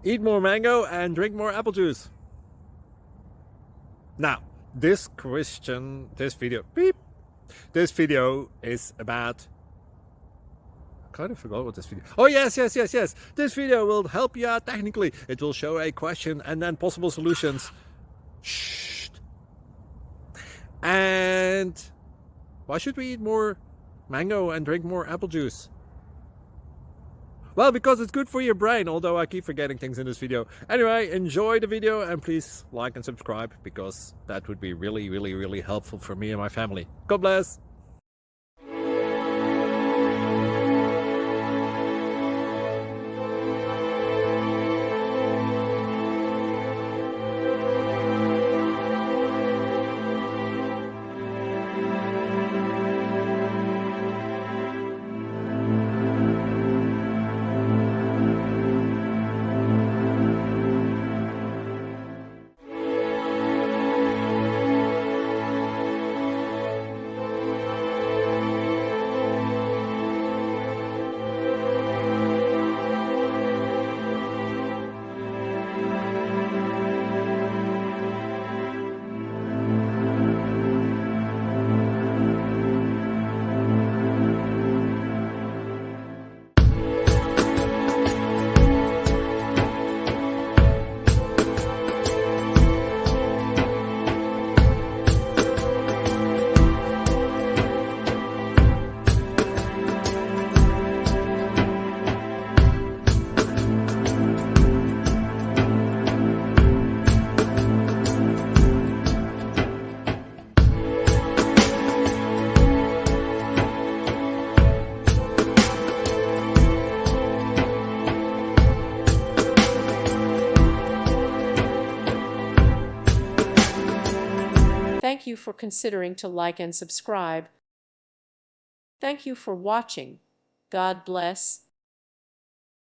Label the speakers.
Speaker 1: Eat more mango and drink more apple juice. Now, this video is about, I kind of forgot what this video. Oh, yes. This video will help you out technically. It will show a question and then possible solutions. Shh. And why should we eat more mango and drink more apple juice? Well, because it's good for your brain, although I keep forgetting things in this video. Anyway, enjoy the video and please like and subscribe, because that would be really helpful for me and my family. God bless!
Speaker 2: Thank you for considering to like and subscribe. Thank you for watching. God bless.